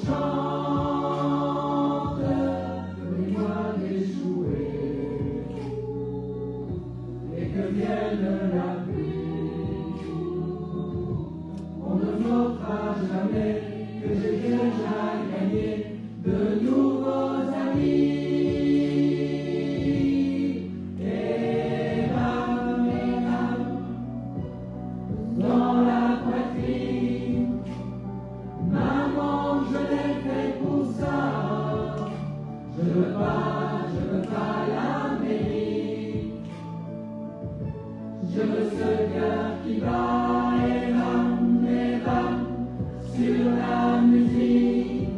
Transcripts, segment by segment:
chante les mois d'échouer et que vienne la pluie. On ne notera jamais que j'ai déjà gagné de nouveaux amis. Et l'âme dans la poitrine. Maman, je l'ai fait pour ça. Je veux pas la mairie. Je veux ce cœur qui bat et va sur la musique.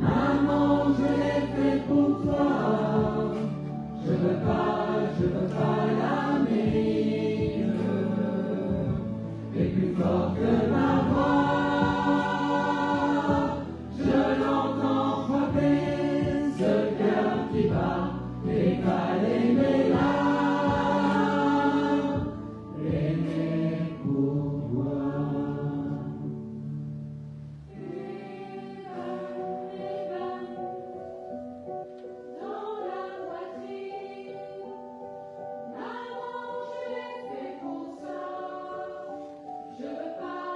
Maman, je l'ai fait pour toi. Je veux pas la mairie. Et plus fort que ma voix, je l'entends frapper ce cœur qui bat, égaler mes larmes, aimer pour toi. Dans la poitrine, maman, je l'ai fait pour ça. Je veux pas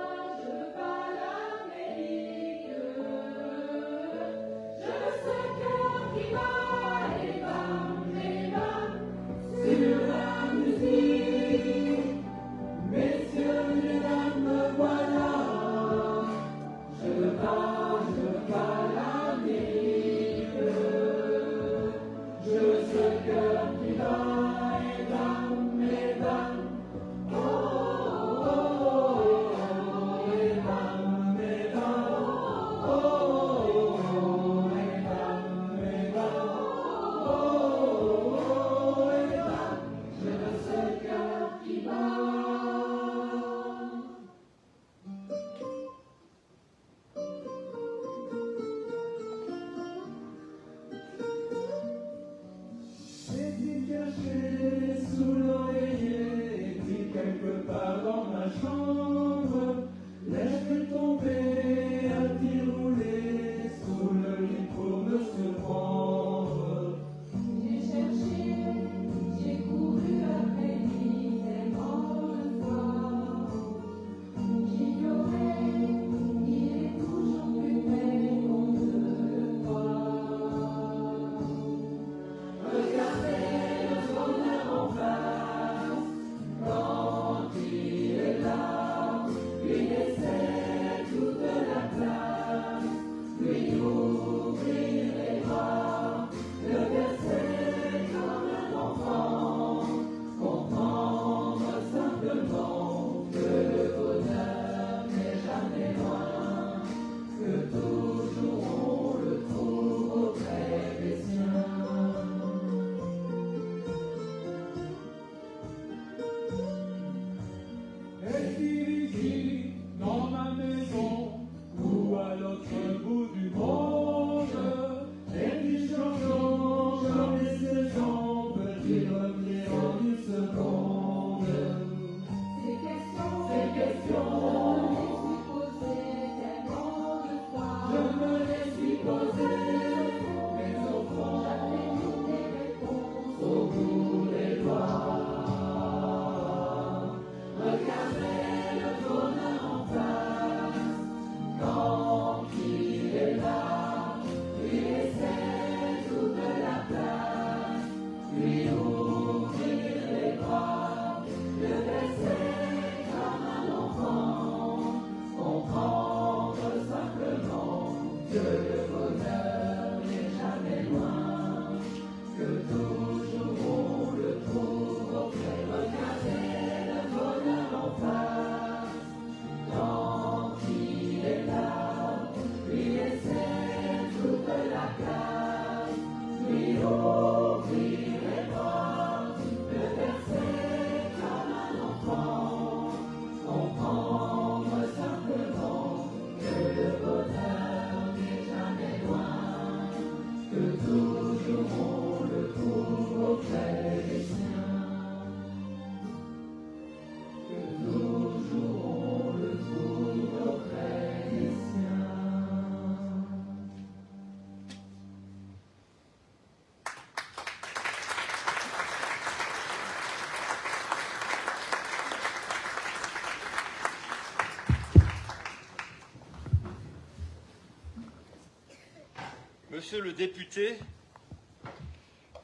Monsieur le député,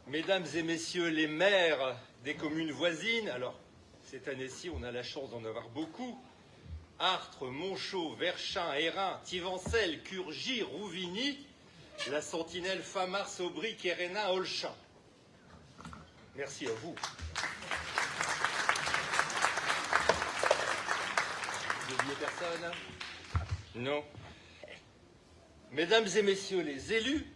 Mesdames et Messieurs les maires des communes voisines, alors cette année-ci on a la chance d'en avoir beaucoup, Artres, Montchaux, Verchin, Hérin, Tivancelles, Curgy, Rouvigny, la Sentinelle, Famars, Aubry, Kérénin, Olchin. Merci à vous. Vous n'oubliez personne? Non. Mesdames et Messieurs les élus,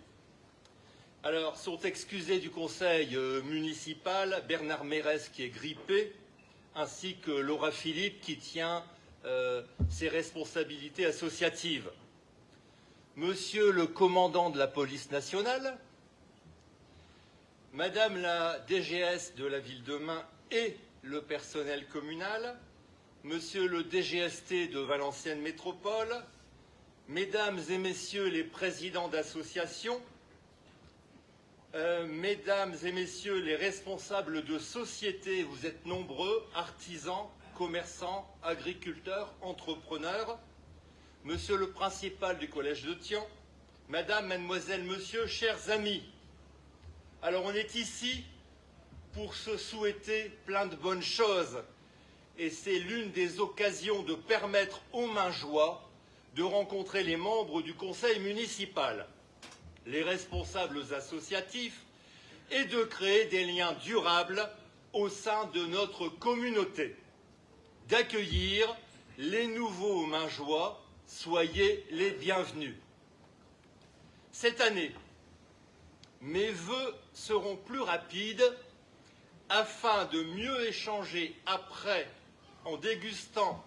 alors sont excusés du conseil municipal Bernard Mérès qui est grippé, ainsi que Laura Philippe qui tient ses responsabilités associatives. Monsieur le commandant de la police nationale, Madame la DGS de la ville de Mains et le personnel communal, Monsieur le DGST de Valenciennes Métropole, Mesdames et Messieurs les présidents d'associations, Mesdames et Messieurs les responsables de sociétés, vous êtes nombreux, artisans, commerçants, agriculteurs, entrepreneurs, Monsieur le principal du collège de Thian, Madame, Mademoiselle, Monsieur, chers amis. Alors on est ici pour se souhaiter plein de bonnes choses et c'est l'une des occasions de permettre aux Maingeois de rencontrer les membres du conseil municipal, les responsables associatifs et de créer des liens durables au sein de notre communauté, d'accueillir les nouveaux Maingeois, soyez les bienvenus. Cette année, mes vœux seront plus rapides afin de mieux échanger après en dégustant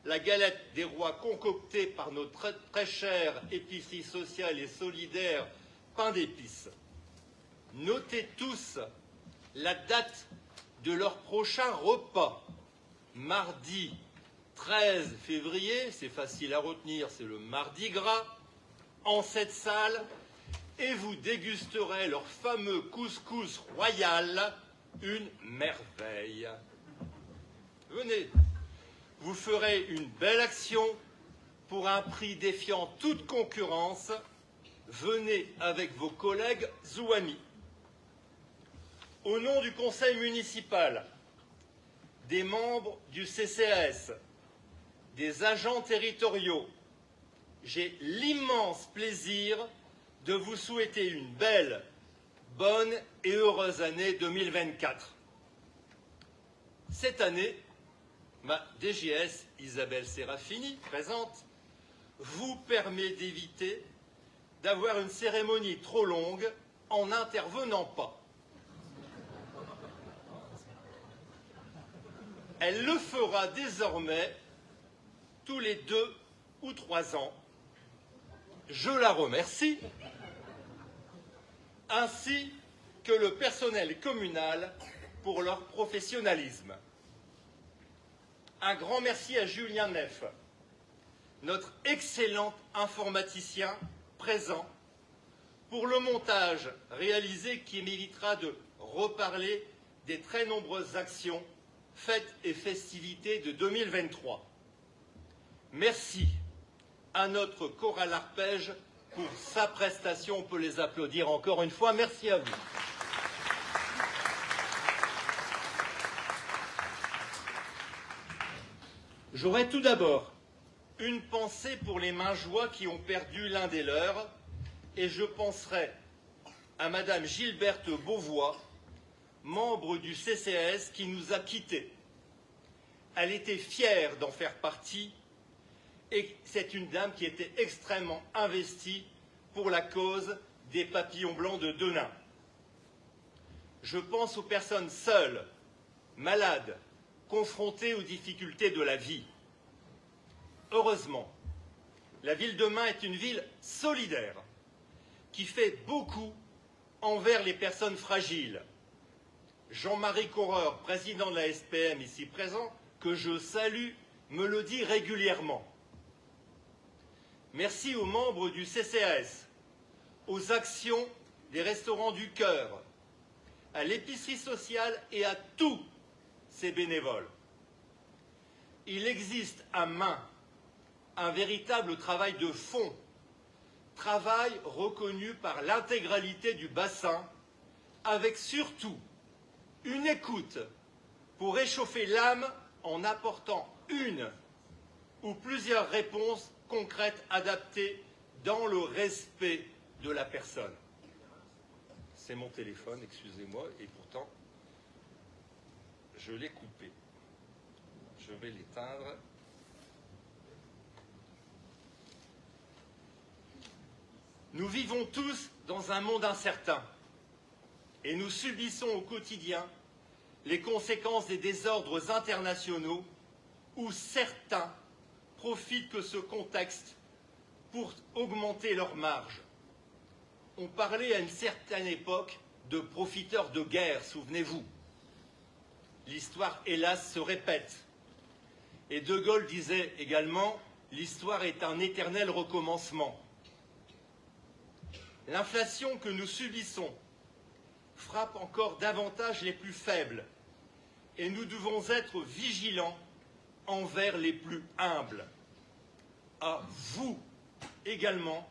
la galette des rois concoctée par notre très chère épicerie sociale et solidaire Pain d'épices. Notez tous la date de leur prochain repas, mardi 13 février, c'est facile à retenir, c'est le mardi gras, en cette salle, et vous dégusterez leur fameux couscous royal, une merveille. Venez, vous ferez une belle action pour un prix défiant toute concurrence. Venez avec vos collègues ou amis. Au nom du conseil municipal, des membres du CCAS, des agents territoriaux, j'ai l'immense plaisir de vous souhaiter une belle, bonne et heureuse année 2024. Cette année, ma DGS, Isabelle Serafini, présente, vous permet d'éviter d'avoir une cérémonie trop longue en n'intervenant pas. Elle le fera désormais tous les 2 ou 3 ans. Je la remercie, ainsi que le personnel communal pour leur professionnalisme. Un grand merci à Julien Neff, notre excellent informaticien présent, pour le montage réalisé qui méritera de reparler des très nombreuses actions, fêtes et festivités de 2023. Merci à notre chorale arpège pour sa prestation. On peut les applaudir encore une fois. Merci à vous. J'aurais tout d'abord une pensée pour les Maingeois qui ont perdu l'un des leurs, et je penserai à Madame Gilberte Beauvois, membre du CCAS qui nous a quittés. Elle était fière d'en faire partie et c'est une dame qui était extrêmement investie pour la cause des papillons blancs de Denain. Je pense aux personnes seules, malades, confrontées aux difficultés de la vie. Heureusement, la ville de Mains est une ville solidaire qui fait beaucoup envers les personnes fragiles. Jean-Marie Coureur, président de la SPM ici présent, que je salue, me le dit régulièrement. Merci aux membres du CCAS, aux actions des Restaurants du Cœur, à l'épicerie sociale et à tous ces bénévoles. Il existe à Mains un véritable travail de fond travail reconnu par l'intégralité du bassin, avec surtout une écoute pour réchauffer l'âme en apportant une ou plusieurs réponses concrètes adaptées dans le respect de la personne. C'est mon téléphone, excusez-moi, et pourtant, je l'ai coupé. Je vais l'éteindre. Nous vivons tous dans un monde incertain et nous subissons au quotidien les conséquences des désordres internationaux où certains profitent de ce contexte pour augmenter leurs marges. On parlait à une certaine époque de profiteurs de guerre, souvenez-vous. L'histoire, hélas, se répète. Et De Gaulle disait également « l'histoire est un éternel recommencement ». L'inflation que nous subissons frappe encore davantage les plus faibles et nous devons être vigilants envers les plus humbles. À vous également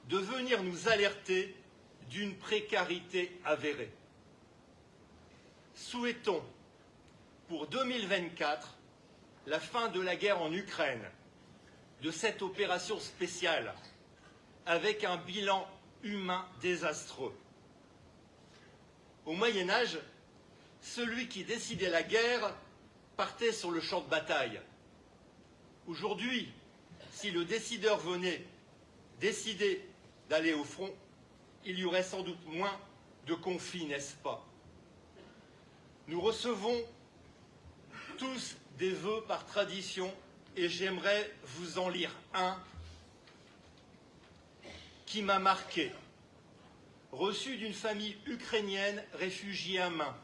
de venir nous alerter d'une précarité avérée. Souhaitons pour 2024 la fin de la guerre en Ukraine, de cette opération spéciale, avec un bilan humain désastreux. Au Moyen-Âge, celui qui décidait la guerre partait sur le champ de bataille. Aujourd'hui, si le décideur venait décider d'aller au front, il y aurait sans doute moins de conflits, n'est-ce pas? Nous recevons tous des vœux par tradition et j'aimerais vous en lire un qui m'a marqué, reçu d'une famille ukrainienne réfugiée à Main.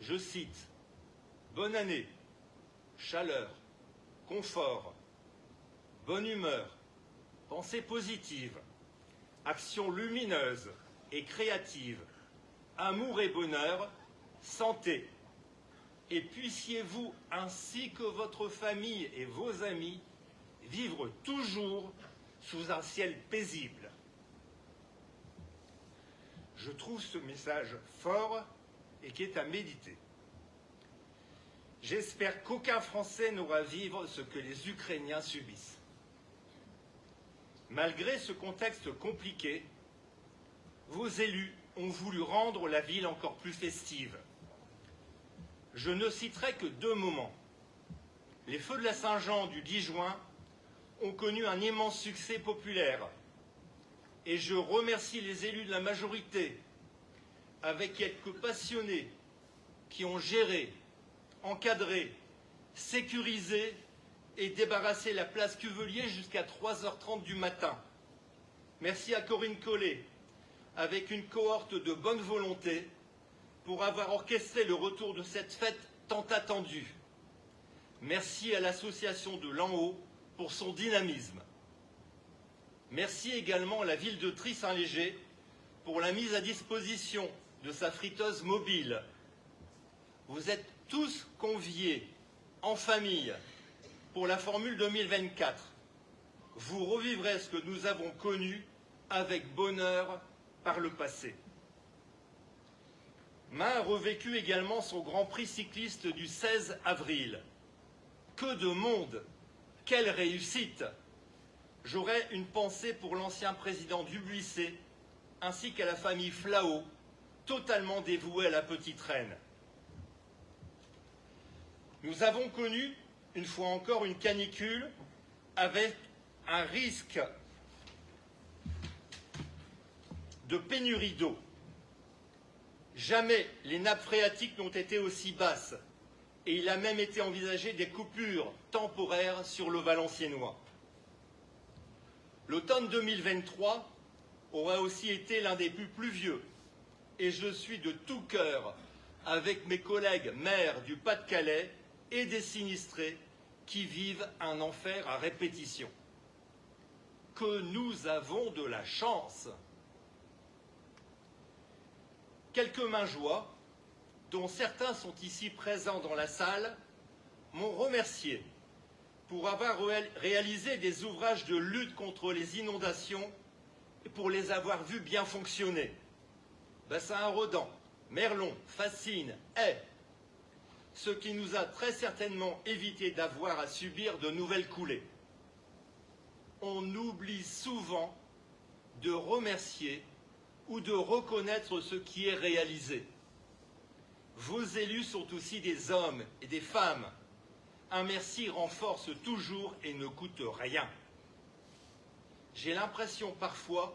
Je cite, « Bonne année, chaleur, confort, bonne humeur, pensée positive, action lumineuse et créative, amour et bonheur, santé, et puissiez-vous ainsi que votre famille et vos amis vivre toujours sous un ciel paisible. » Je trouve ce message fort et qui est à méditer. J'espère qu'aucun Français n'aura à vivre ce que les Ukrainiens subissent. Malgré ce contexte compliqué, vos élus ont voulu rendre la ville encore plus festive. Je ne citerai que 2 moments. Les feux de la Saint-Jean du 10 juin ont connu un immense succès populaire. Et je remercie les élus de la majorité, avec quelques passionnés, qui ont géré, encadré, sécurisé et débarrassé la place Cuvelier jusqu'à 3h30 du matin. Merci à Corinne Collet, avec une cohorte de bonne volonté, pour avoir orchestré le retour de cette fête tant attendue. Merci à l'association de l'En-Haut pour son dynamisme. Merci également à la ville de Try-Saint-Léger pour la mise à disposition de sa friteuse mobile. Vous êtes tous conviés en famille pour la formule 2024. Vous revivrez ce que nous avons connu avec bonheur par le passé. Main a revécu également son Grand Prix cycliste du 16 avril. Que de monde! Quelle réussite! J'aurais une pensée pour l'ancien président Dubuisset, ainsi qu'à la famille Flao, totalement dévouée à la petite reine. Nous avons connu, une fois encore, une canicule avec un risque de pénurie d'eau. Jamais les nappes phréatiques n'ont été aussi basses et il a même été envisagé des coupures temporaires sur le Valenciennois. L'automne 2023 aura aussi été l'un des plus pluvieux et je suis de tout cœur avec mes collègues maires du Pas-de-Calais et des sinistrés qui vivent un enfer à répétition. Que nous avons de la chance! Quelques mains joie, dont certains sont ici présents dans la salle, m'ont remercié pour avoir réalisé des ouvrages de lutte contre les inondations et pour les avoir vus bien fonctionner. Bassin-Rodin, Merlon, Fascine, Haye, ce qui nous a très certainement évité d'avoir à subir de nouvelles coulées. On oublie souvent de remercier ou de reconnaître ce qui est réalisé. Vos élus sont aussi des hommes et des femmes. Un merci renforce toujours et ne coûte rien. J'ai l'impression parfois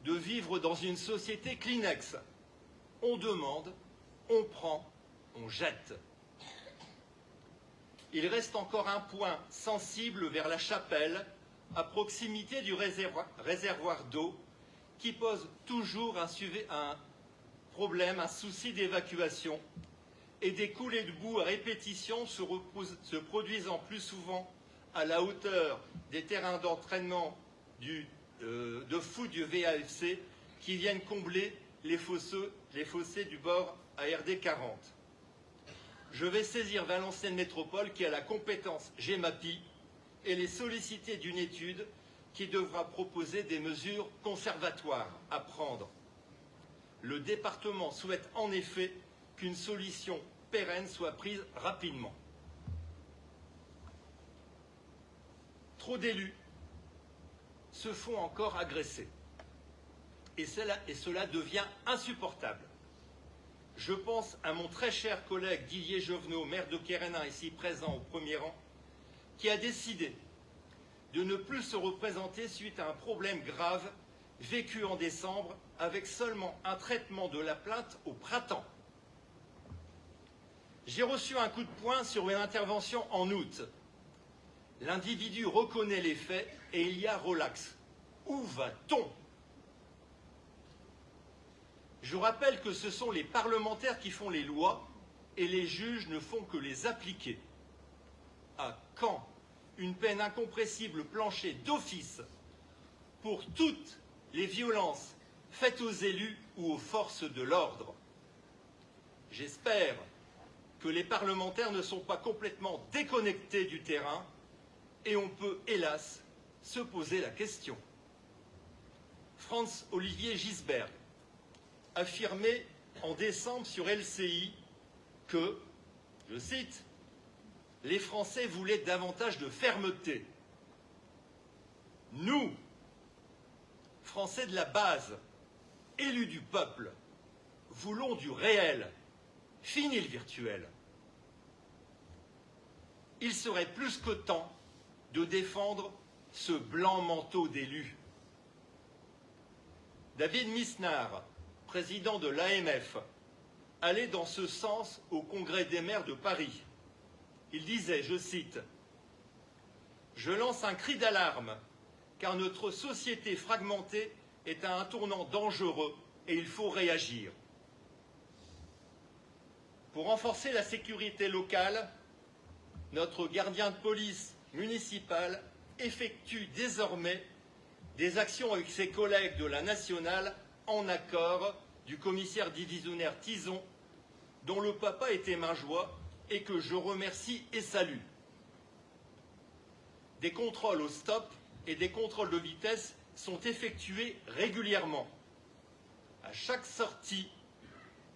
de vivre dans une société Kleenex. On demande, on prend, on jette. Il reste encore un point sensible vers la chapelle, à proximité du réservoir d'eau, qui pose toujours un problème, un souci d'évacuation, et des coulées de boue à répétition se produisant plus souvent à la hauteur des terrains d'entraînement de foot du VAFC qui viennent combler les fossés du bord à RD 40. Je vais saisir Valenciennes Métropole qui a la compétence GEMAPI et les solliciter d'une étude qui devra proposer des mesures conservatoires à prendre. Le département souhaite en effet qu'une solution pérenne soit prise rapidement. Trop d'élus se font encore agresser et cela devient insupportable. Je pense à mon très cher collègue Didier Jovenot, maire de Quérenin, ici présent au premier rang, qui a décidé de ne plus se représenter suite à un problème grave vécu en décembre avec seulement un traitement de la plainte au printemps. J'ai reçu un coup de poing sur une intervention en août. L'individu reconnaît les faits et il y a relax. Où va-t-on ? Je rappelle que ce sont les parlementaires qui font les lois et les juges ne font que les appliquer. À quand une peine incompressible planchée d'office pour toutes les violences faites aux élus ou aux forces de l'ordre? J'espère que les parlementaires ne sont pas complètement déconnectés du terrain et on peut, hélas, se poser la question. Franz-Olivier Gisbert affirmait en décembre sur LCI que, je cite, « les Français voulaient davantage de fermeté ». Nous, Français de la base, élus du peuple, voulons du réel, fini le virtuel. Il serait plus que temps de défendre ce blanc manteau d'élu. David Misnard, président de l'AMF, allait dans ce sens au Congrès des maires de Paris. Il disait, je cite, « Je lance un cri d'alarme, car notre société fragmentée est à un tournant dangereux et il faut réagir. » Pour renforcer la sécurité locale, notre gardien de police municipal effectue désormais des actions avec ses collègues de la nationale en accord du commissaire divisionnaire Tison, dont le papa était main joie et que je remercie et salue. Des contrôles au stop et des contrôles de vitesse sont effectués régulièrement. À chaque sortie,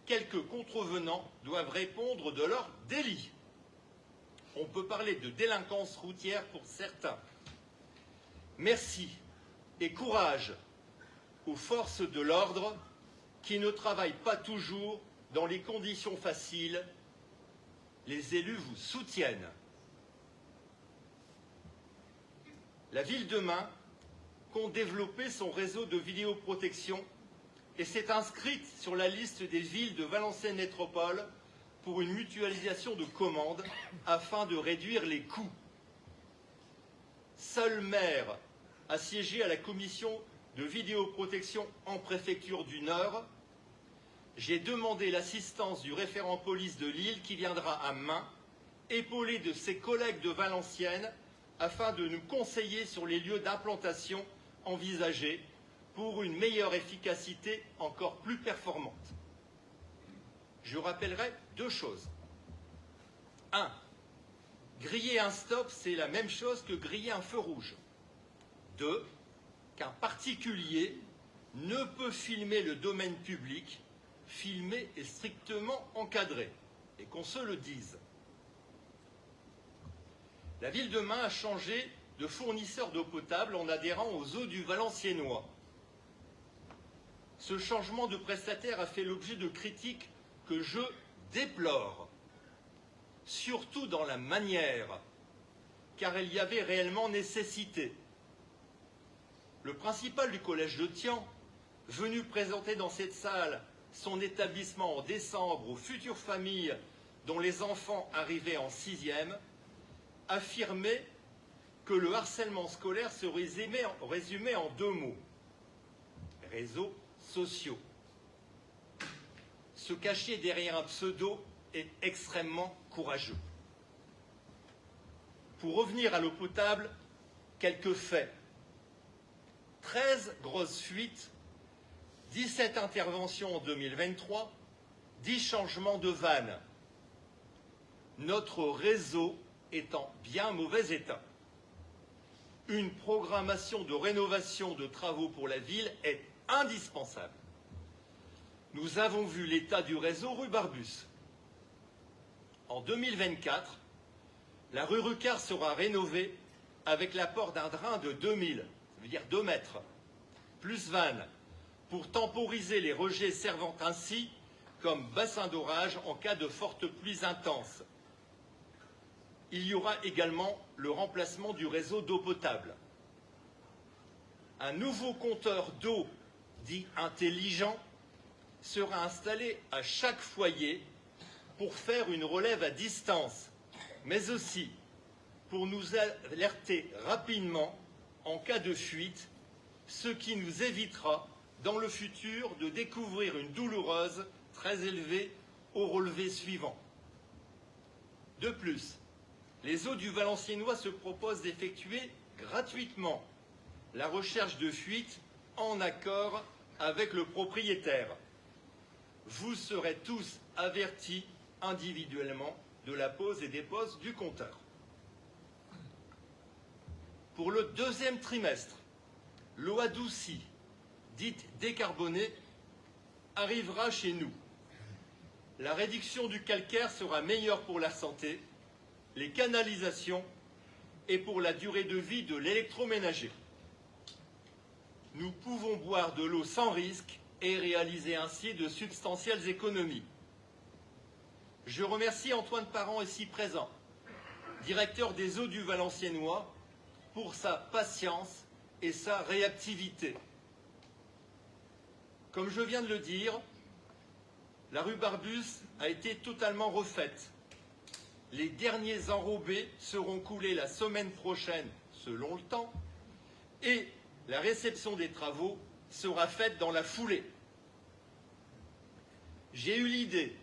quelques contrevenants doivent répondre de leur délit. On peut parler de délinquance routière pour certains. Merci et courage aux forces de l'ordre qui ne travaillent pas toujours dans les conditions faciles. Les élus vous soutiennent. La ville de Main compte développer son réseau de vidéoprotection et s'est inscrite sur la liste des villes de Valenciennes Métropole pour une mutualisation de commandes afin de réduire les coûts. Seul maire a siégé à la commission de vidéoprotection en préfecture du Nord. J'ai demandé l'assistance du référent police de Lille qui viendra à Main, épaulé de ses collègues de Valenciennes, afin de nous conseiller sur les lieux d'implantation envisagés pour une meilleure efficacité encore plus performante. Je rappellerai deux choses. 1. griller un stop, c'est la même chose que griller un feu rouge. 2. Qu'un particulier ne peut filmer le domaine public, filmer est strictement encadré, et qu'on se le dise. La ville de Main a changé de fournisseur d'eau potable en adhérant aux eaux du Valenciennois. Ce changement de prestataire a fait l'objet de critiques que je déplore, surtout dans la manière, car il y avait réellement nécessité. Le principal du collège de Thian, venu présenter dans cette salle son établissement en décembre aux futures familles dont les enfants arrivaient en 6e, affirmait que le harcèlement scolaire se résumait en 2 mots. Réseaux sociaux. Se cacher derrière un pseudo est extrêmement courageux. Pour revenir à l'eau potable, quelques faits. 13 grosses fuites, 17 interventions en 2023, 10 changements de vannes. Notre réseau est en bien mauvais état. Une programmation de rénovation de travaux pour la ville est indispensable. Nous avons vu l'état du réseau rue Barbus. En 2024, la rue Rucard sera rénovée avec l'apport d'un drain de 2000, ça veut dire 2 mètres, plus vannes, pour temporiser les rejets servant ainsi comme bassin d'orage en cas de fortes pluies intenses. Il y aura également le remplacement du réseau d'eau potable. Un nouveau compteur d'eau, dit intelligent, sera installé à chaque foyer pour faire une relève à distance, mais aussi pour nous alerter rapidement en cas de fuite, ce qui nous évitera dans le futur de découvrir une douloureuse très élevée au relevé suivant. De plus, les eaux du Valenciennois se proposent d'effectuer gratuitement la recherche de fuite en accord avec le propriétaire. Vous serez tous avertis individuellement de la pose et dépose du compteur. Pour le 2e trimestre, l'eau adoucie, dite décarbonée, arrivera chez nous. La réduction du calcaire sera meilleure pour la santé, les canalisations et pour la durée de vie de l'électroménager. Nous pouvons boire de l'eau sans risque et réaliser ainsi de substantielles économies. Je remercie Antoine Parent, ici présent, directeur des eaux du Valenciennois, pour sa patience et sa réactivité. Comme je viens de le dire, la rue Barbus a été totalement refaite. Les derniers enrobés seront coulés la semaine prochaine, selon le temps, et la réception des travaux sera faite dans la foulée. J'ai eu l'idée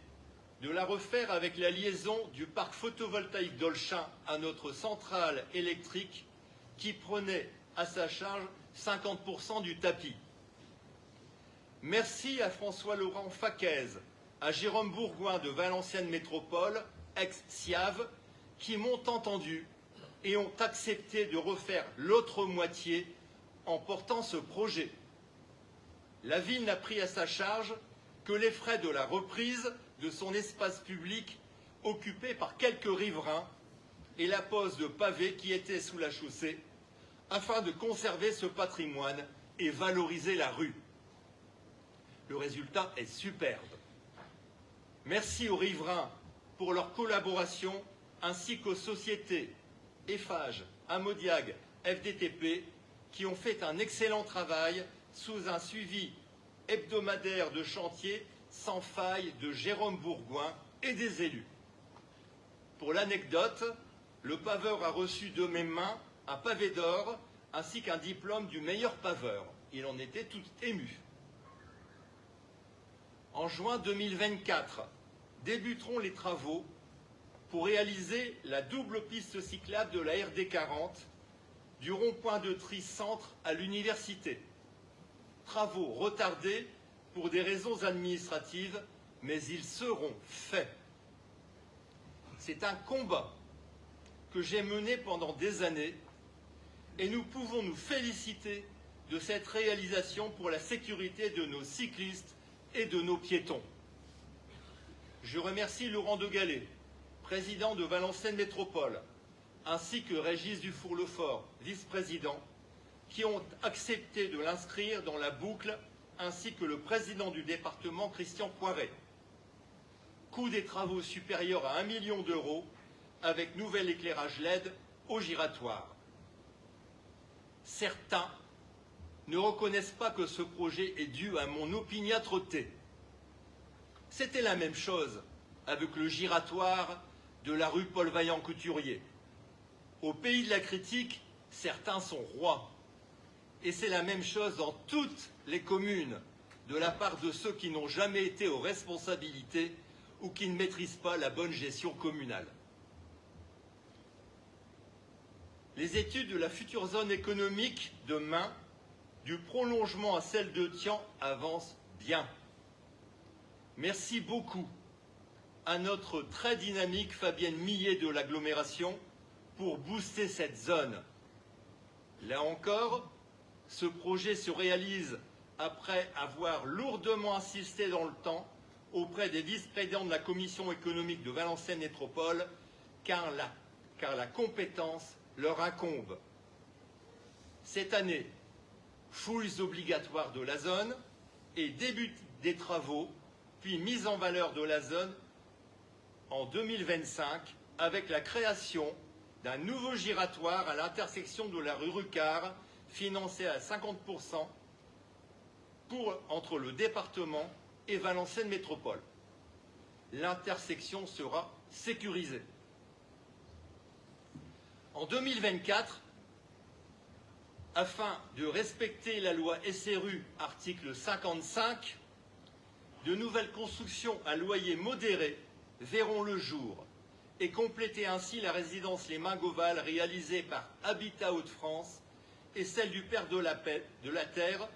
de la refaire avec la liaison du parc photovoltaïque d'Olchin à notre centrale électrique qui prenait à sa charge 50% du tapis. Merci à François-Laurent Faquez, à Jérôme Bourgoin de Valenciennes Métropole, ex-SIAV, qui m'ont entendu et ont accepté de refaire l'autre moitié en portant ce projet. La ville n'a pris à sa charge que les frais de la reprise de son espace public occupé par quelques riverains et la pose de pavés qui étaient sous la chaussée afin de conserver ce patrimoine et valoriser la rue. Le résultat est superbe. Merci aux riverains pour leur collaboration ainsi qu'aux sociétés Eiffage, Amodiag, FDTP qui ont fait un excellent travail sous un suivi hebdomadaire de chantier sans faille de Jérôme Bourgoin et des élus. Pour l'anecdote, le paveur a reçu de mes mains un pavé d'or ainsi qu'un diplôme du meilleur paveur. Il en était tout ému. En juin 2024, débuteront les travaux pour réaliser la double piste cyclable de la RD 40 du rond-point de Tri Centre à l'université. Travaux retardés pour des raisons administratives, mais ils seront faits. C'est un combat que j'ai mené pendant des années et nous pouvons nous féliciter de cette réalisation pour la sécurité de nos cyclistes et de nos piétons. Je remercie Laurent de Gallet, président de Valenciennes Métropole, ainsi que Régis Dufour-Lefort, vice-président, qui ont accepté de l'inscrire dans la boucle, ainsi que le président du département, Christian Poiret. Coût des travaux supérieur à 1 million d'euros, avec nouvel éclairage LED au giratoire. Certains ne reconnaissent pas que ce projet est dû à mon opiniâtreté. C'était la même chose avec le giratoire de la rue Paul Vaillant-Couturier. Au pays de la critique, certains sont rois. Et c'est la même chose dans toutes les communes, de la part de ceux qui n'ont jamais été aux responsabilités ou qui ne maîtrisent pas la bonne gestion communale. Les études de la future zone économique de Main, du prolongement à celle de Tian, avancent bien. Merci beaucoup à notre très dynamique Fabienne Millet de l'agglomération pour booster cette zone. Là encore, ce projet se réalise après avoir lourdement insisté dans le temps auprès des vice-présidents de la commission économique de Valenciennes Métropole, car la compétence leur incombe. Cette année, fouilles obligatoires de la zone et début des travaux, puis mise en valeur de la zone en 2025 avec la création d'un nouveau giratoire à l'intersection de la rue Rucard, financé à 50% entre le département et Valenciennes Métropole. L'intersection sera sécurisée. En 2024, afin de respecter la loi SRU, article 55, de nouvelles constructions à loyer modéré verront le jour et compléter ainsi la résidence Les Maingoval réalisée par Habitat Hauts-de-France et celle du Père de la Terre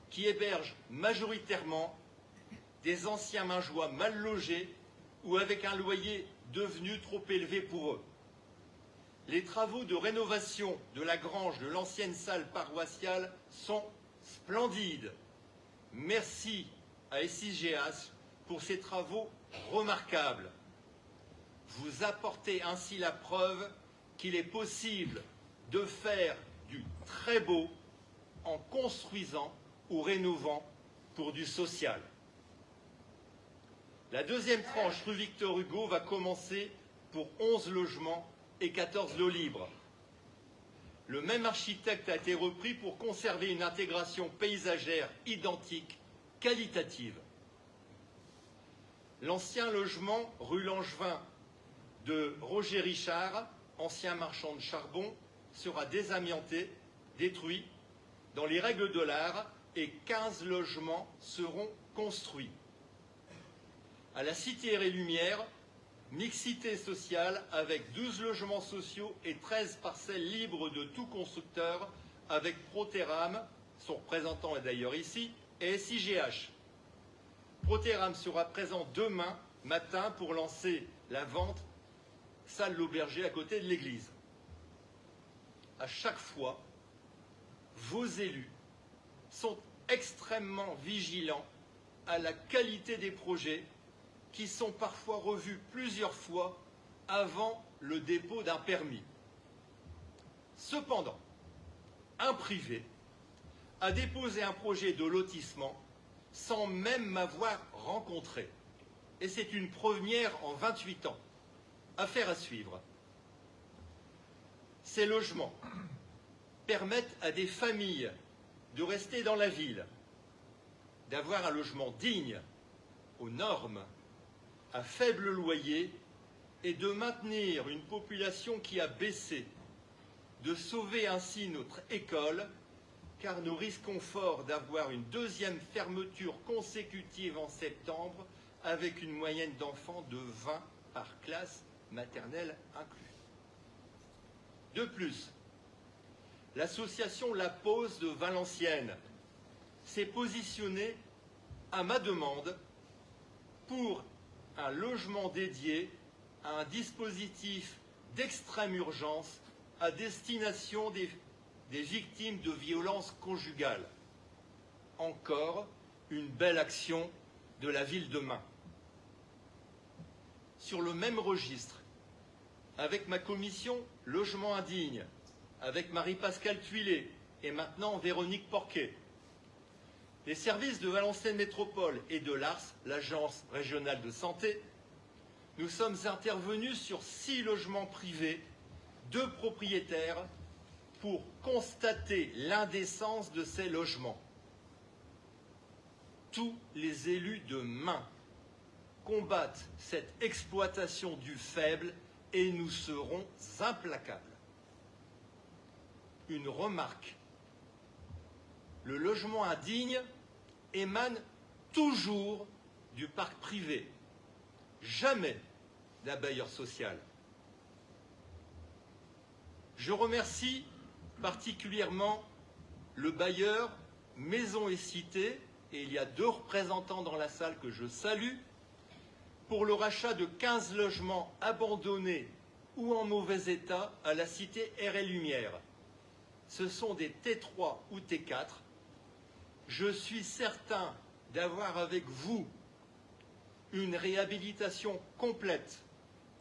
qui héberge majoritairement des anciens Maingeois mal logés ou avec un loyer devenu trop élevé pour eux. Les travaux de rénovation de la grange de l'ancienne salle paroissiale sont splendides. Merci à SIGH pour ces travaux remarquables. Vous apportez ainsi la preuve qu'il est possible de faire du très beau en construisant ou rénovant pour du social. La deuxième tranche rue Victor Hugo va commencer pour 11 logements et 14 lots libres. Le même architecte a été repris pour conserver une intégration paysagère identique, qualitative. L'ancien logement rue Langevin de Roger Richard, ancien marchand de charbon, sera désamianté, détruit dans les règles de l'art et 15 logements seront construits. À la Cité Air et Lumière, mixité sociale avec 12 logements sociaux et 13 parcelles libres de tout constructeur avec Proteram, son représentant est d'ailleurs ici, et SIGH. Proteram sera présent demain matin pour lancer la vente salle L'Auberger à côté de l'église. À chaque fois, vos élus sont extrêmement vigilants à la qualité des projets qui sont parfois revus plusieurs fois avant le dépôt d'un permis. Cependant, un privé a déposé un projet de lotissement sans même m'avoir rencontré. Et c'est une première en 28 ans. Affaire à suivre. Ces logements permettent à des familles de rester dans la ville, d'avoir un logement digne, aux normes, à faible loyer et de maintenir une population qui a baissé, de sauver ainsi notre école, car nous risquons fort d'avoir une deuxième fermeture consécutive en septembre avec une moyenne d'enfants de 20 par classe, maternelle inclus. De plus, l'association La Pause de Valenciennes s'est positionnée à ma demande pour un logement dédié à un dispositif d'extrême urgence à destination des victimes de violences conjugales. Encore une belle action de la ville de Main. Sur le même registre, avec ma commission Logement indigne, avec Marie-Pascale Thuillet et maintenant Véronique Porquet, les services de Valenciennes Métropole et de l'ARS, l'Agence régionale de santé, nous sommes intervenus sur 6 logements privés, 2 propriétaires, pour constater l'indécence de ces logements. Tous les élus de Main combattent cette exploitation du faible et nous serons implacables. Une remarque. Le logement indigne émane toujours du parc privé, jamais d'un bailleur social. Je remercie particulièrement le bailleur Maison et Cité, et il y a 2 représentants dans la salle que je salue, pour le rachat de 15 logements abandonnés ou en mauvais état à la cité Air et Lumière. Ce sont des T3 ou T4. Je suis certain d'avoir avec vous une réhabilitation complète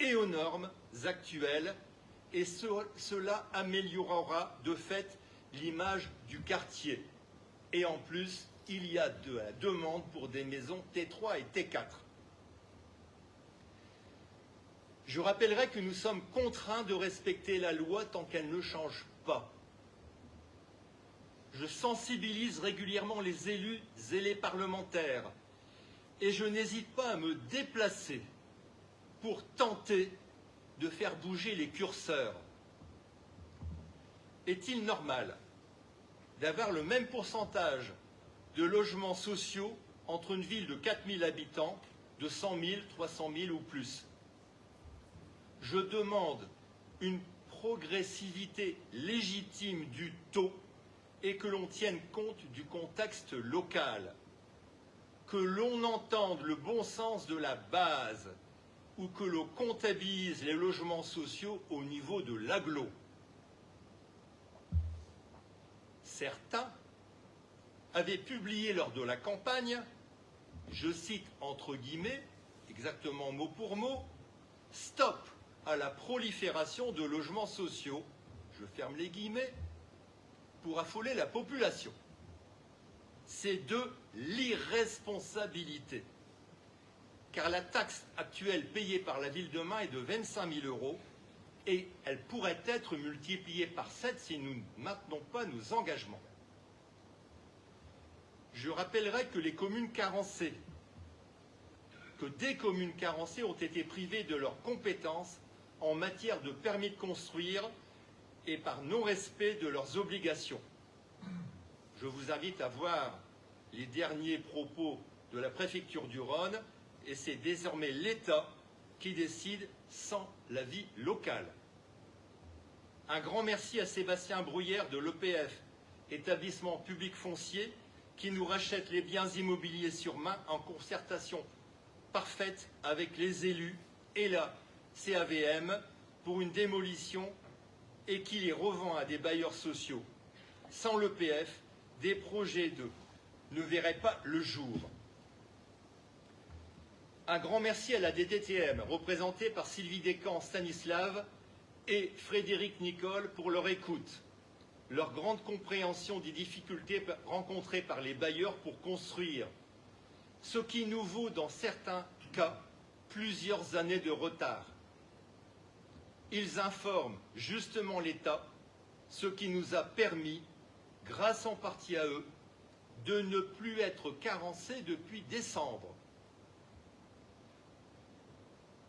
et aux normes actuelles, et cela améliorera de fait l'image du quartier. Et en plus, il y a de la demande pour des maisons T3 et T4. Je rappellerai que nous sommes contraints de respecter la loi tant qu'elle ne change pas. Je sensibilise régulièrement les élus et les parlementaires et je n'hésite pas à me déplacer pour tenter de faire bouger les curseurs. Est-il normal d'avoir le même pourcentage de logements sociaux entre une ville de 4 000 habitants, de 100 000, 300 000 ou plus? Je demande une progressivité légitime du taux et que l'on tienne compte du contexte local, que l'on entende le bon sens de la base ou que l'on comptabilise les logements sociaux au niveau de l'agglo. Certains avaient publié lors de la campagne, je cite entre guillemets, exactement mot pour mot, « Stop à la prolifération de logements sociaux », je ferme les guillemets, pour affoler la population. C'est de l'irresponsabilité. Car la taxe actuelle payée par la ville de Main est de 25 000 € et elle pourrait être multipliée par 7 si nous ne maintenons pas nos engagements. Je rappellerai que les communes carencées, que des communes carencées ont été privées de leurs compétences en matière de permis de construire et par non-respect de leurs obligations. Je vous invite à voir les derniers propos de la préfecture du Rhône, et c'est désormais l'État qui décide sans l'avis local. Un grand merci à Sébastien Bruyère de l'EPF, établissement public foncier, qui nous rachète les biens immobiliers sur Main en concertation parfaite avec les élus et la CAVM pour une démolition et qui les revend à des bailleurs sociaux. Sans l'EPF, des projets ne verraient pas le jour. Un grand merci à la DDTM, représentée par Sylvie Descamps, Stanislav et Frédéric Nicole pour leur écoute, leur grande compréhension des difficultés rencontrées par les bailleurs pour construire, ce qui nous vaut dans certains cas plusieurs années de retard. Ils informent justement l'État, ce qui nous a permis, grâce en partie à eux, de ne plus être carencés depuis décembre.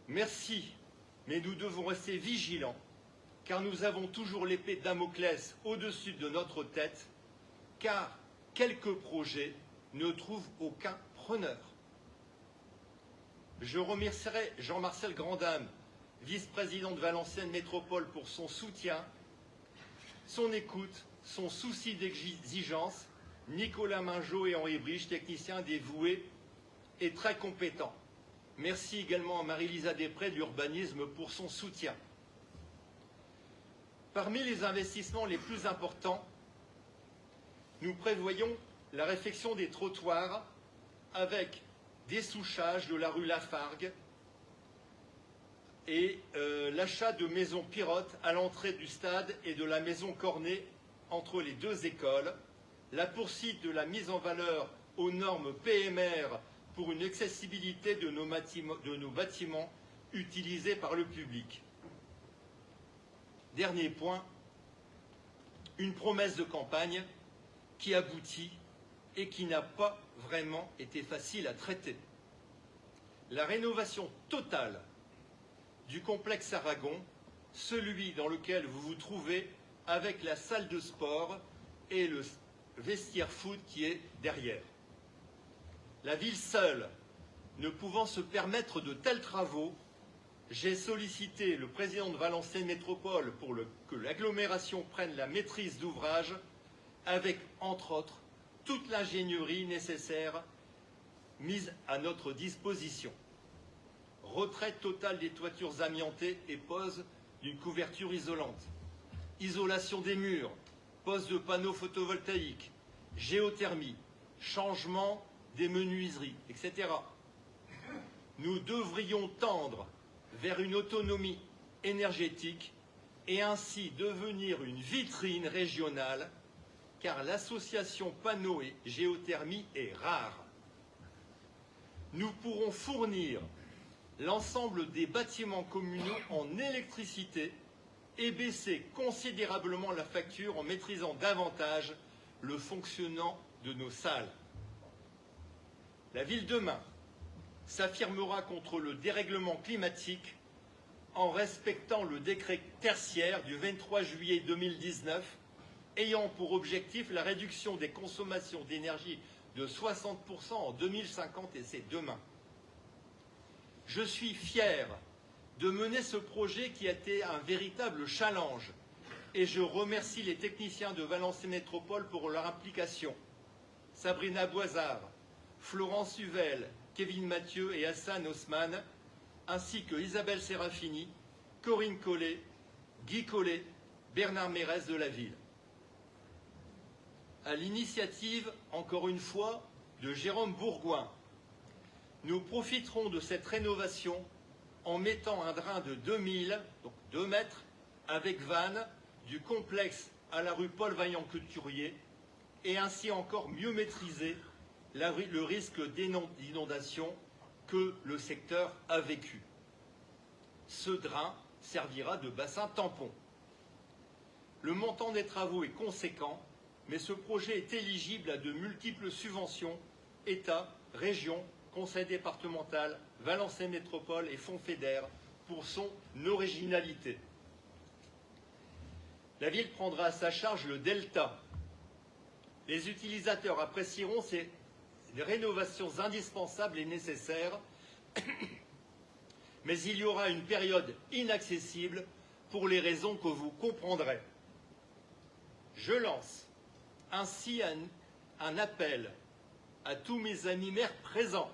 Merci, mais nous devons rester vigilants, car nous avons toujours l'épée de Damoclès au-dessus de notre tête, car quelques projets ne trouvent aucun preneur. Je remercierai Jean-Marcel Grandame, vice-président de Valenciennes Métropole, pour son soutien, son écoute, son souci d'exigence, Nicolas Mingeot et Henri Brich, techniciens dévoués et très compétents. Merci également à Marie-Lisa Després de l'urbanisme pour son soutien. Parmi les investissements les plus importants, nous prévoyons la réfection des trottoirs avec des souchages de la rue Lafargue et l'achat de maisons pilotes à l'entrée du stade et de la maison Cornet entre les deux écoles, la poursuite de la mise en valeur aux normes PMR pour une accessibilité de nos bâtiments utilisés par le public. Dernier point, une promesse de campagne qui aboutit et qui n'a pas vraiment été facile à traiter. La rénovation totale du complexe Aragon, celui dans lequel vous vous trouvez avec la salle de sport et le vestiaire foot qui est derrière. La ville seule, ne pouvant se permettre de tels travaux, j'ai sollicité le président de Valenciennes Métropole pour que l'agglomération prenne la maîtrise d'ouvrage avec, entre autres, toute l'ingénierie nécessaire mise à notre disposition. Retrait total des toitures amiantées et pose d'une couverture isolante. Isolation des murs, pose de panneaux photovoltaïques, géothermie, changement des menuiseries, etc. Nous devrions tendre vers une autonomie énergétique et ainsi devenir une vitrine régionale, car l'association panneaux et géothermie est rare. Nous pourrons fournir l'ensemble des bâtiments communaux en électricité et baisser considérablement la facture en maîtrisant davantage le fonctionnement de nos salles. La ville demain s'affirmera contre le dérèglement climatique en respectant le décret tertiaire du 23 juillet 2019 ayant pour objectif la réduction des consommations d'énergie de 60% en 2050 et c'est demain. Je suis fier de mener ce projet qui a été un véritable challenge et je remercie les techniciens de Valenciennes Métropole pour leur implication. Sabrina Boisard, Florence Huvel, Kevin Mathieu et Hassan Haussmann, ainsi que Isabelle Serafini, Corinne Collet, Guy Collet, Bernard Mérès de la ville. À l'initiative, encore une fois, de Jérôme Bourgoin, nous profiterons de cette rénovation en mettant un drain de 2000, donc 2 mètres, avec vanne, du complexe à la rue Paul Vaillant-Couturier et ainsi encore mieux maîtriser le risque d'inondation que le secteur a vécu. Ce drain servira de bassin tampon. Le montant des travaux est conséquent, mais ce projet est éligible à de multiples subventions, État, région, Conseil départemental, Valenciennes Métropole et Fonds FEDER pour son originalité. La ville prendra à sa charge le delta. Les utilisateurs apprécieront ces rénovations indispensables et nécessaires, mais il y aura une période inaccessible pour les raisons que vous comprendrez. Je lance ainsi un appel à tous mes amis maires présents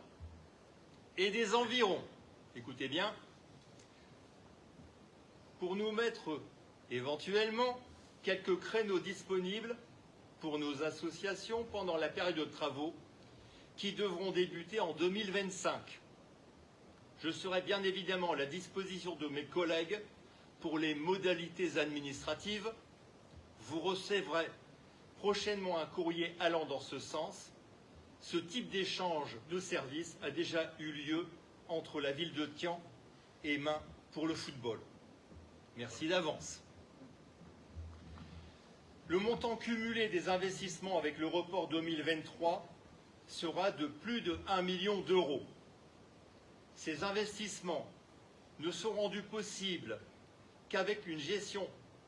et des environs, écoutez bien, pour nous mettre éventuellement quelques créneaux disponibles pour nos associations pendant la période de travaux qui devront débuter en 2025. Je serai bien évidemment à la disposition de mes collègues pour les modalités administratives. Vous recevrez prochainement un courrier allant dans ce sens. Ce type d'échange de services a déjà eu lieu entre la ville de Thian et Main pour le football. Merci d'avance. Le montant cumulé des investissements avec le report 2023 sera de plus de 1 million d'euros. Ces investissements ne sont rendus possibles qu'avec une gestion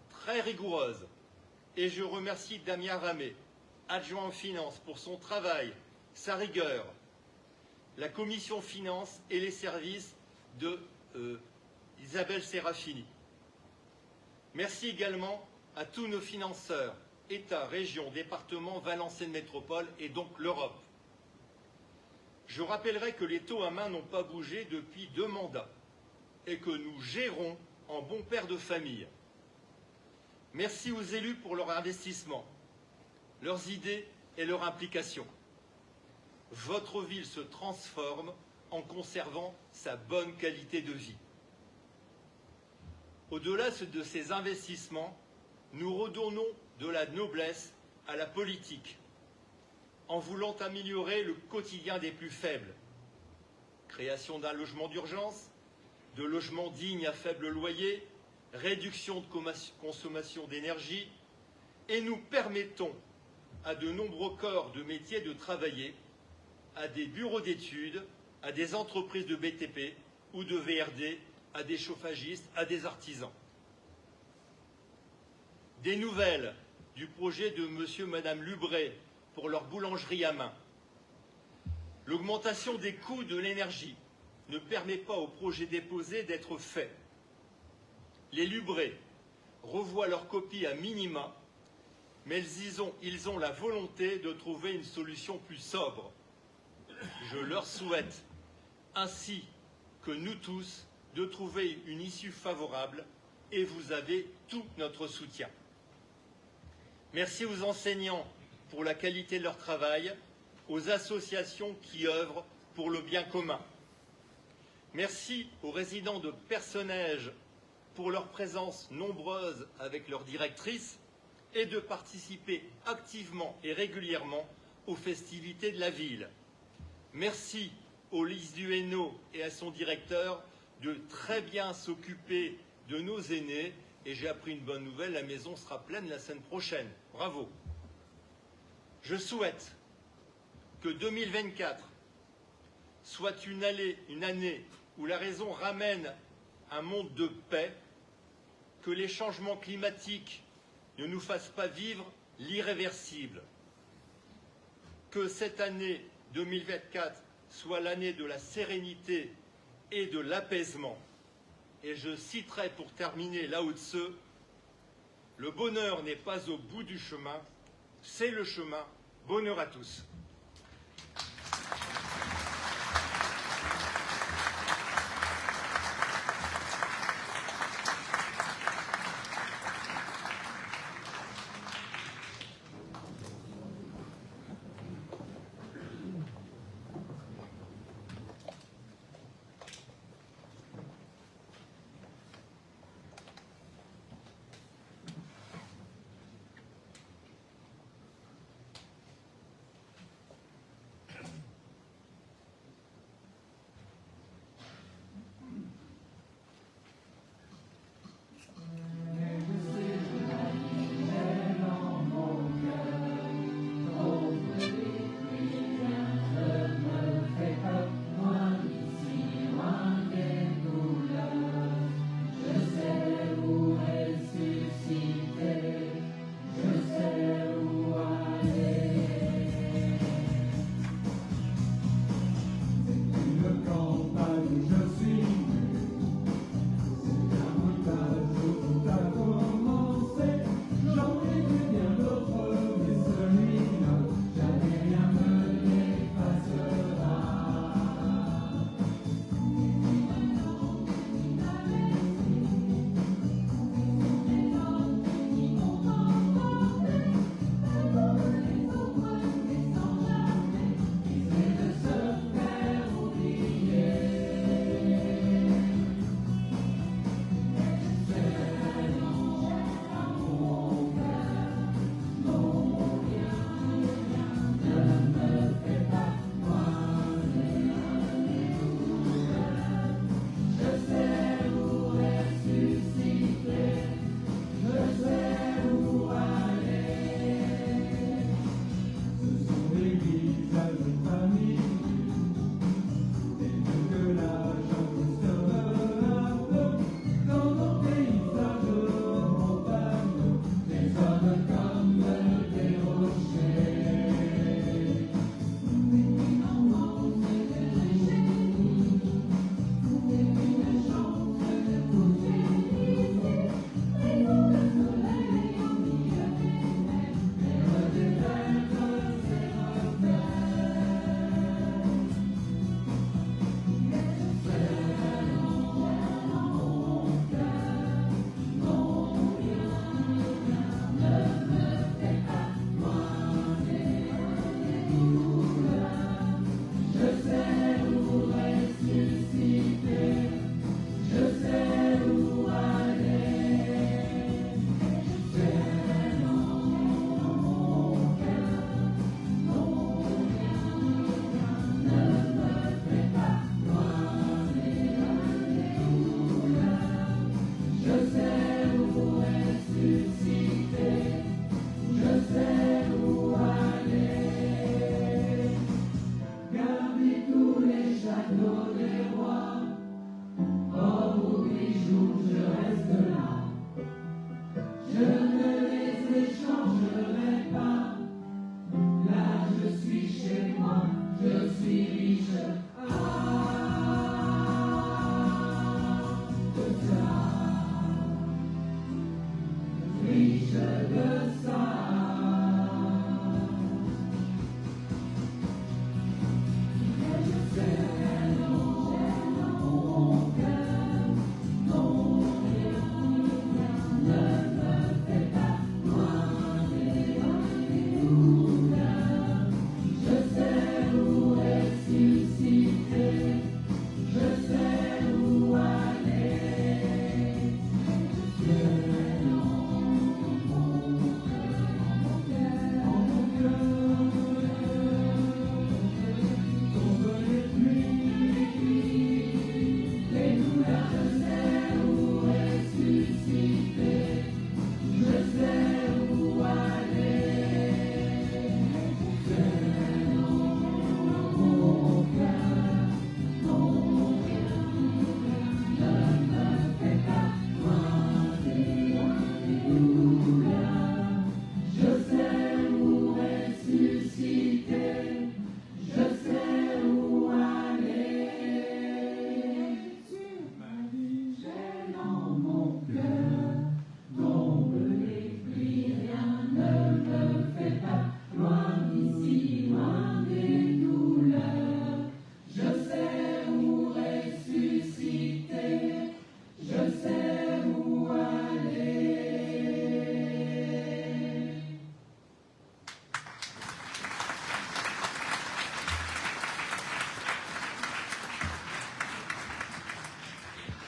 très rigoureuse. Et je remercie Damien Ramé, adjoint aux finances, pour son travail, sa rigueur, la commission finances et les services de Isabelle Serafini. Merci également à tous nos financeurs, État, région, département, Valenciennes Métropole et donc l'Europe. Je rappellerai que les taux à main n'ont pas bougé depuis 2 mandats et que nous gérons en bons pères de famille. Merci aux élus pour leur investissement, leurs idées et leur implication. Votre ville se transforme en conservant sa bonne qualité de vie. Au-delà de ces investissements, nous redonnons de la noblesse à la politique en voulant améliorer le quotidien des plus faibles. Création d'un logement d'urgence, de logements dignes à faible loyer, réduction de consommation d'énergie, et nous permettons à de nombreux corps de métiers de travailler, à des bureaux d'études, à des entreprises de BTP ou de VRD, à des chauffagistes, à des artisans. Des nouvelles du projet de monsieur et madame Lubré pour leur boulangerie à main. L'augmentation des coûts de l'énergie ne permet pas au projet déposé d'être fait. Les Lubré revoient leur copie à minima, mais ils ont la volonté de trouver une solution plus sobre. Je leur souhaite, ainsi que nous tous, de trouver une issue favorable et vous avez tout notre soutien. Merci aux enseignants pour la qualité de leur travail, aux associations qui œuvrent pour le bien commun. Merci aux résidents de Personnage pour leur présence nombreuse avec leur directrice et de participer activement et régulièrement aux festivités de la ville. Merci au Lys du Hainaut et à son directeur de très bien s'occuper de nos aînés. Et j'ai appris une bonne nouvelle, la maison sera pleine la semaine prochaine. Bravo. Je souhaite que 2024 soit une année où la raison ramène un monde de paix, que les changements climatiques ne nous fassent pas vivre l'irréversible, que cette année 2024 soit l'année de la sérénité et de l'apaisement. Et je citerai pour terminer Lao Tse, le bonheur n'est pas au bout du chemin, c'est le chemin. Bonheur à tous.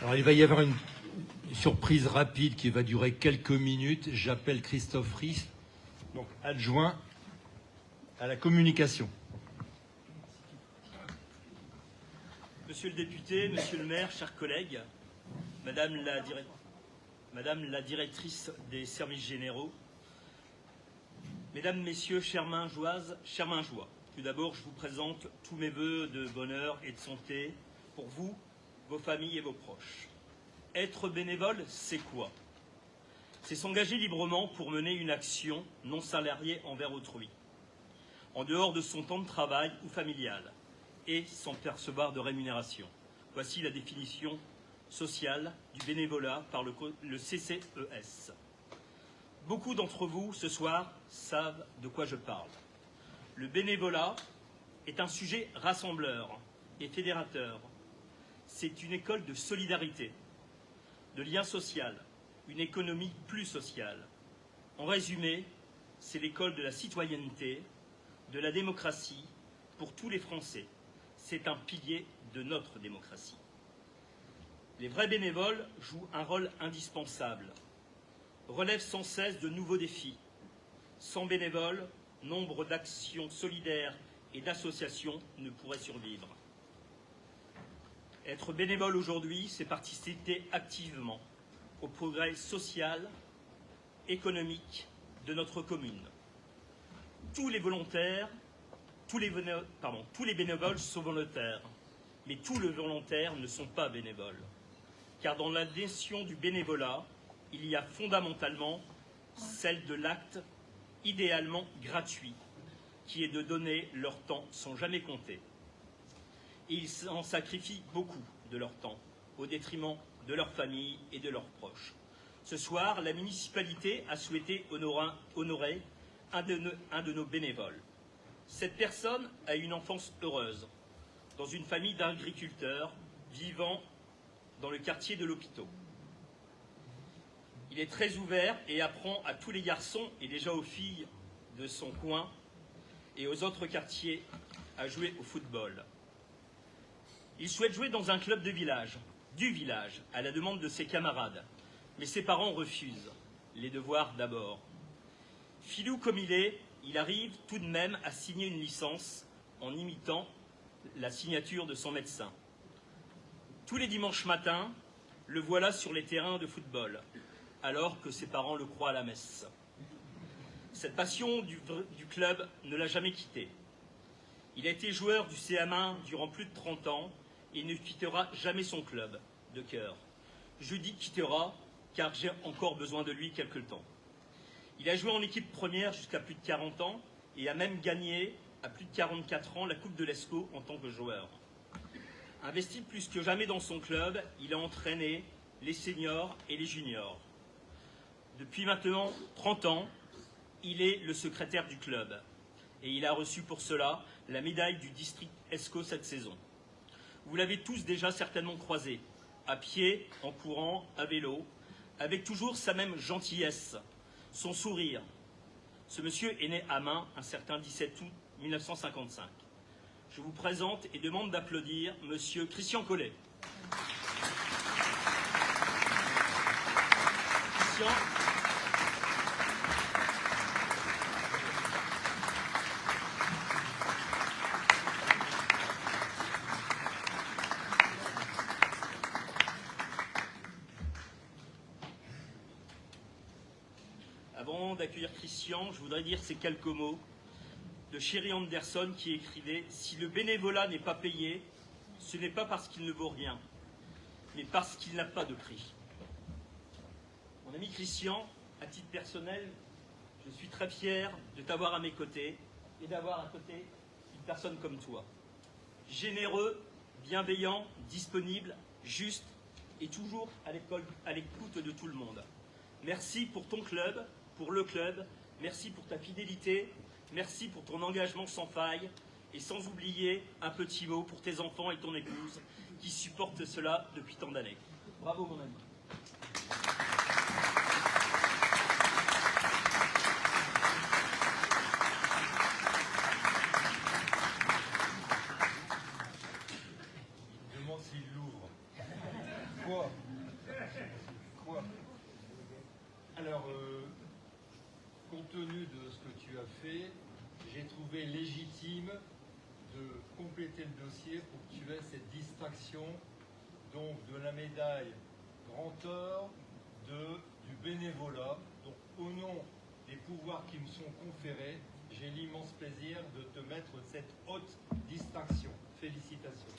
Alors il va y avoir une surprise rapide qui va durer quelques minutes. J'appelle Christophe Ries, donc adjoint à la communication. Monsieur le député, monsieur le maire, chers collègues, madame la directrice des services généraux, mesdames, messieurs, chers Mingeoises, chers Mingeois, tout d'abord, je vous présente tous mes vœux de bonheur et de santé pour vous, vos familles et vos proches. Être bénévole, c'est quoi? C'est s'engager librement pour mener une action non salariée envers autrui, en dehors de son temps de travail ou familial, et sans percevoir de rémunération. Voici la définition sociale du bénévolat par le CCES. Beaucoup d'entre vous, ce soir, savent de quoi je parle. Le bénévolat est un sujet rassembleur et fédérateur. C'est une école de solidarité, de lien social, une économie plus sociale. En résumé, c'est l'école de la citoyenneté, de la démocratie pour tous les Français. C'est un pilier de notre démocratie. Les vrais bénévoles jouent un rôle indispensable, relèvent sans cesse de nouveaux défis. Sans bénévoles, nombre d'actions solidaires et d'associations ne pourraient survivre. Être bénévole aujourd'hui, c'est participer activement au progrès social, économique de notre commune. Tous les bénévoles sont volontaires, mais tous les volontaires ne sont pas bénévoles. Car dans la notion du bénévolat, il y a fondamentalement celle de l'acte idéalement gratuit, qui est de donner leur temps sans jamais compter. Et ils en sacrifient beaucoup de leur temps, au détriment de leur famille et de leurs proches. Ce soir, la municipalité a souhaité honorer un de nos bénévoles. Cette personne a une enfance heureuse, dans une famille d'agriculteurs vivant dans le quartier de l'Hôpital. Il est très ouvert et apprend à tous les garçons et déjà aux filles de son coin et aux autres quartiers à jouer au football. Il souhaite jouer dans un club de village, à la demande de ses camarades. Mais ses parents refusent, les devoirs d'abord. Filou comme il arrive tout de même à signer une licence en imitant la signature de son médecin. Tous les dimanches matins, le voilà sur les terrains de football, alors que ses parents le croient à la messe. Cette passion du club ne l'a jamais quitté. Il a été joueur du CM1 durant plus de 30 ans et ne quittera jamais son club de cœur. Je dis quittera car j'ai encore besoin de lui quelque temps. Il a joué en équipe première jusqu'à plus de 40 ans et a même gagné à plus de 44 ans la Coupe de l'Escaut en tant que joueur. Investi plus que jamais dans son club, il a entraîné les seniors et les juniors. Depuis maintenant 30 ans, il est le secrétaire du club et il a reçu pour cela la médaille du district Escaut cette saison. Vous l'avez tous déjà certainement croisé, à pied, en courant, à vélo, avec toujours sa même gentillesse, son sourire. Ce monsieur est né à Main un certain 17 août 1955. Je vous présente et demande d'applaudir monsieur Christian Collet. Christian, avant d'accueillir Christian, je voudrais dire ces quelques mots de Sherry Anderson qui écrivait « Si le bénévolat n'est pas payé, ce n'est pas parce qu'il ne vaut rien, mais parce qu'il n'a pas de prix. » Mon ami Christian, à titre personnel, je suis très fier de t'avoir à mes côtés et d'avoir à côté une personne comme toi. Généreux, bienveillant, disponible, juste et toujours à l'écoute de tout le monde. Merci pour ton club, pour le club, merci pour ta fidélité, merci pour ton engagement sans faille et sans oublier un petit mot pour tes enfants et ton épouse qui supportent cela depuis tant d'années. Bravo mon ami. Je me demande s'il l'ouvre. Quoi ? ce que tu as fait, j'ai trouvé légitime de compléter le dossier pour que tu aies cette distinction donc de la médaille Grand Or du bénévolat. Donc au nom des pouvoirs qui me sont conférés, j'ai l'immense plaisir de te mettre cette haute distinction. Félicitations.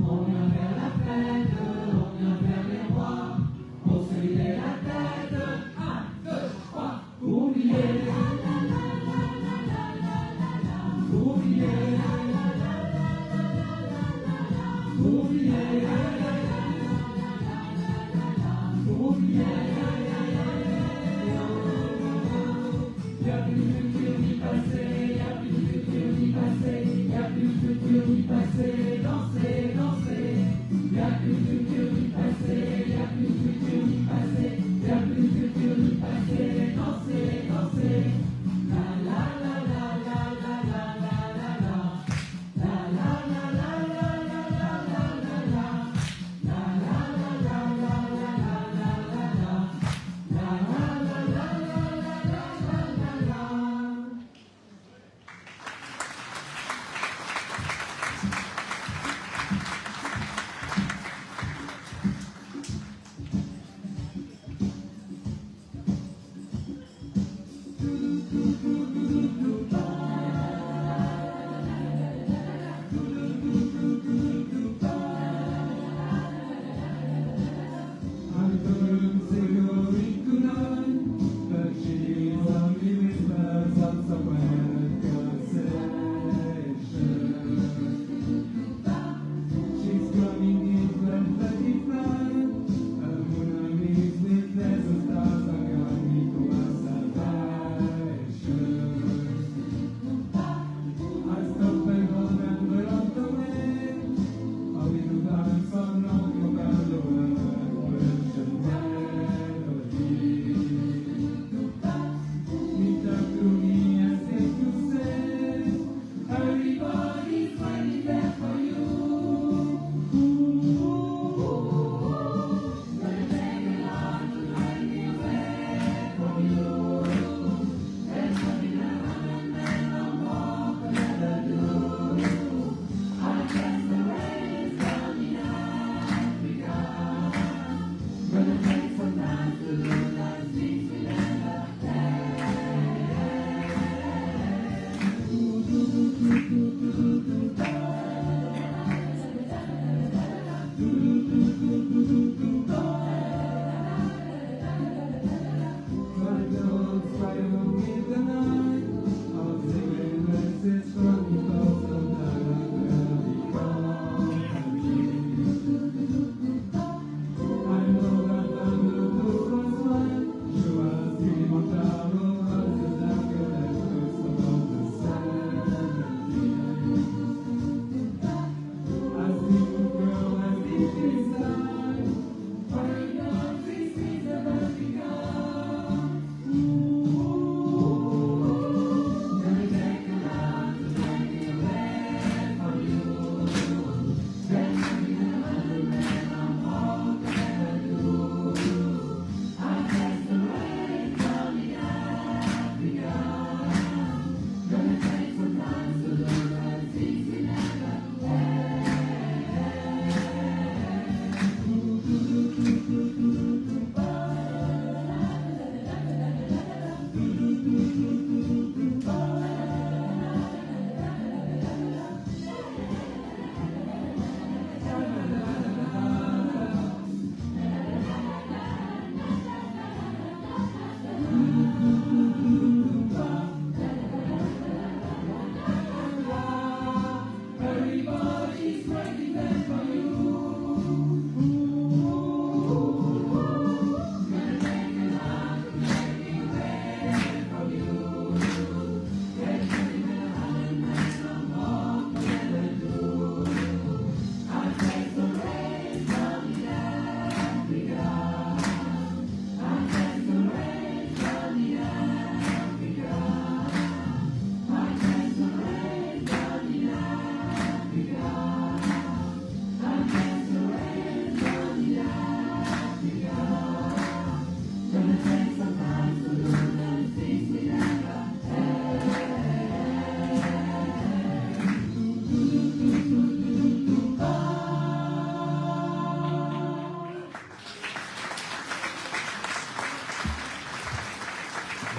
On vient faire la fête, on vient faire les rois, on se lit la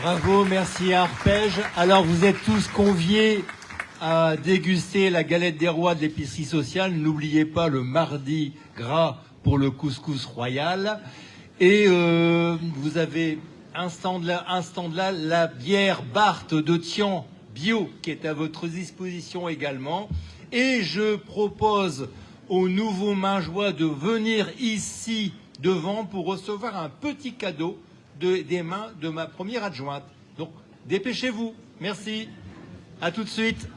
Bravo, merci à Arpège. Alors vous êtes tous conviés à déguster la galette des rois de l'épicerie sociale. N'oubliez pas le mardi gras pour le couscous royal. Et vous avez un stand là, la bière Barthes de Tian bio qui est à votre disposition également. Et je propose aux nouveaux Mingeois de venir ici devant pour recevoir un petit cadeau des mains de ma première adjointe. Donc, dépêchez-vous. Merci. À tout de suite.